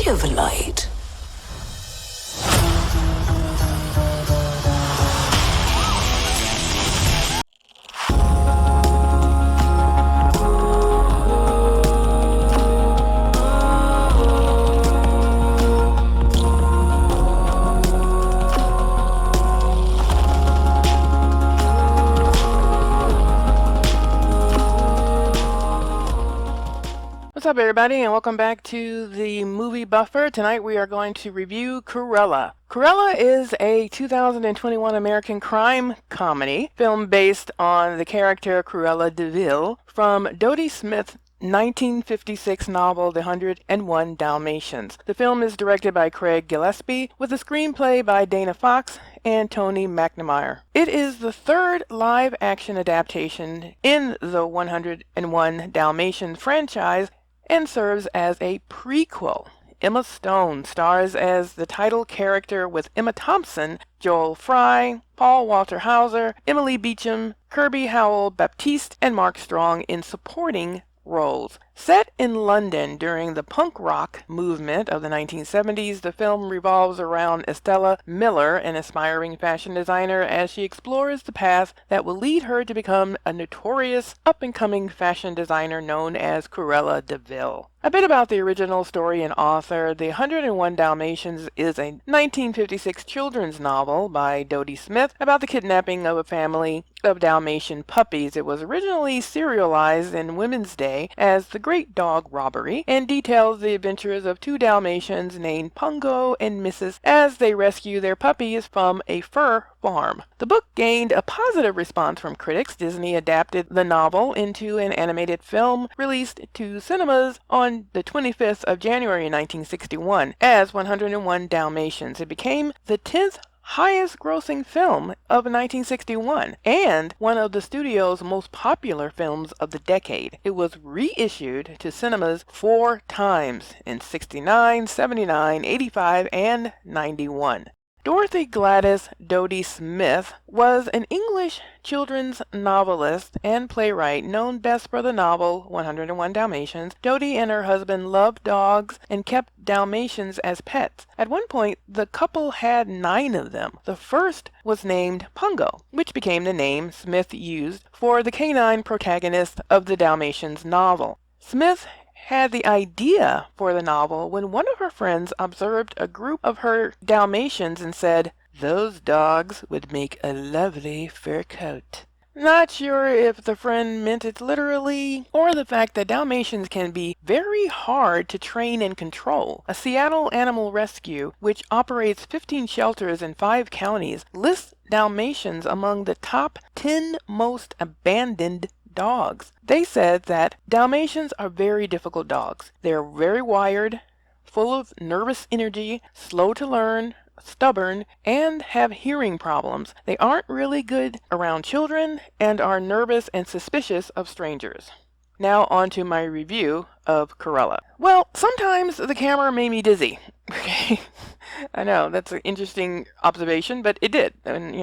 of light. What's up, everybody, and welcome back to the Movie Buffer. Tonight we are going to review Cruella. Cruella is a 2021 American crime comedy film based on the character Cruella de Vil from Dodie Smith's 1956 novel The 101 Dalmatians. The film is directed by Craig Gillespie with a screenplay by Dana Fox and Tony McNamara. It is the third live-action adaptation in the 101 Dalmatians franchise and serves as a prequel. Emma Stone stars as the title character with Emma Thompson, Joel Fry, Paul Walter Hauser, Emily Beecham, Kirby Howell-Baptiste, and Mark Strong in supporting roles. Set in London during the punk rock movement of the 1970s, the film revolves around Estella Miller, an aspiring fashion designer, as she explores the path that will lead her to become a notorious up-and-coming fashion designer known as Cruella de Vil. A bit about the original story and author. The 101 Dalmatians is a 1956 children's novel by Dodie Smith about the kidnapping of a family of Dalmatian puppies. It was originally serialized in Women's Day as The Great Dog Robbery and details the adventures of two Dalmatians named Pungo and Mrs. as they rescue their puppies from a fur farm. The book gained a positive response from critics. Disney adapted the novel into an animated film released to cinemas on the 25th of January 1961 as 101 Dalmatians. It became the 10th highest grossing film of 1961 and one of the studio's most popular films of the decade. It was reissued to cinemas 4 times in 69, 79, 85, and 91. Dorothy Gladys Dodie Smith was an English children's novelist and playwright known best for the novel 101 Dalmatians. Dodie and her husband loved dogs and kept Dalmatians as pets. At one point, the couple had 9 of them. The first was named Pungo, which became the name Smith used for the canine protagonist of the Dalmatians novel. Smith had the idea for the novel when one of her friends observed a group of her Dalmatians and said, "Those dogs would make a lovely fur coat." Not sure if the friend meant it literally, or the fact that Dalmatians can be very hard to train and control. A Seattle Animal Rescue, which operates 15 shelters in 5 counties, lists Dalmatians among the top 10 most abandoned dogs. They said that Dalmatians are very difficult dogs. They're very wired, full of nervous energy, slow to learn, stubborn, and have hearing problems. They aren't really good around children and are nervous and suspicious of strangers. Now on to my review of Cruella. Well, sometimes the camera made me dizzy. Okay, I know that's an interesting observation, but it did. And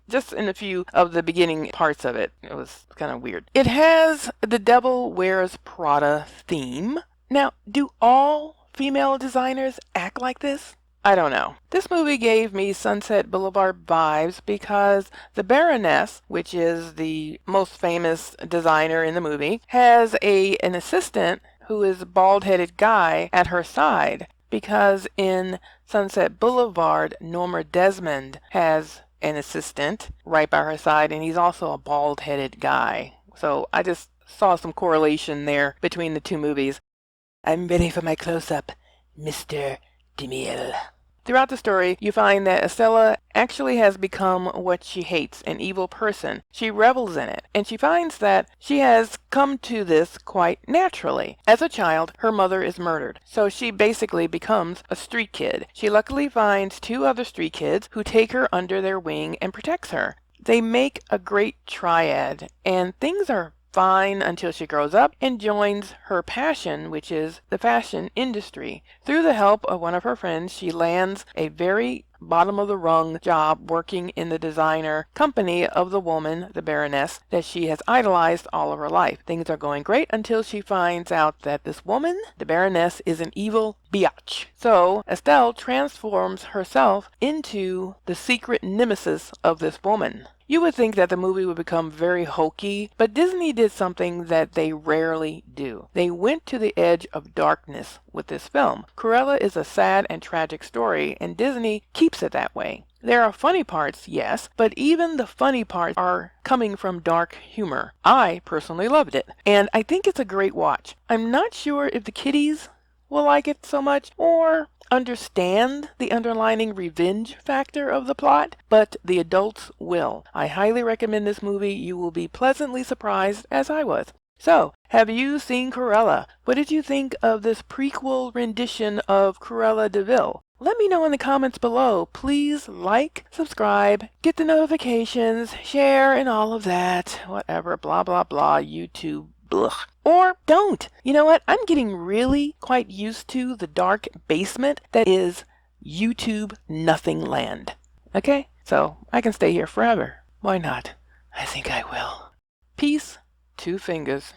just in a few of the beginning parts of it, it was kind of weird. It has the Devil Wears Prada theme. Now, do all female designers act like this? I don't know. This movie gave me Sunset Boulevard vibes because the Baroness, which is the most famous designer in the movie, has an assistant who is a bald-headed guy at her side, because in Sunset Boulevard, Norma Desmond has an assistant right by her side, and he's also a bald-headed guy. So I just saw some correlation there between the two movies. I'm ready for my close-up, Mr. DeMille. Throughout the story, you find that Estella actually has become what she hates, an evil person. She revels in it, and she finds that she has come to this quite naturally. As a child, her mother is murdered, so she basically becomes a street kid. She luckily finds 2 other street kids who take her under their wing and protects her. They make a great triad, and things are fine until she grows up and joins her passion, which is the fashion industry. Through the help of one of her friends, she lands a very bottom of the rung job working in the designer company of the woman, the Baroness, that she has idolized all of her life. Things are going great until she finds out that this woman, the Baroness, is an evil biatch. So Estelle transforms herself into the secret nemesis of this woman. You would think that the movie would become very hokey, but Disney did something that they rarely do. They went to the edge of darkness with this film. Cruella is a sad and tragic story, and Disney keeps it that way. There are funny parts, yes, but even the funny parts are coming from dark humor. I personally loved it, and I think it's a great watch. I'm not sure if the kiddies will like it so much, or understand the underlying revenge factor of the plot, but the adults will. I highly recommend this movie. You will be pleasantly surprised, as I was. So, have you seen Cruella? What did you think of this prequel rendition of Cruella de Vil? Let me know in the comments below. Please like, subscribe, get the notifications, share, and all of that. Whatever, blah, blah, blah, YouTube. Ugh. Or don't. You know what? I'm getting really quite used to the dark basement that is YouTube Nothing Land. Okay? So I can stay here forever. Why not? I think I will. Peace. 2 fingers.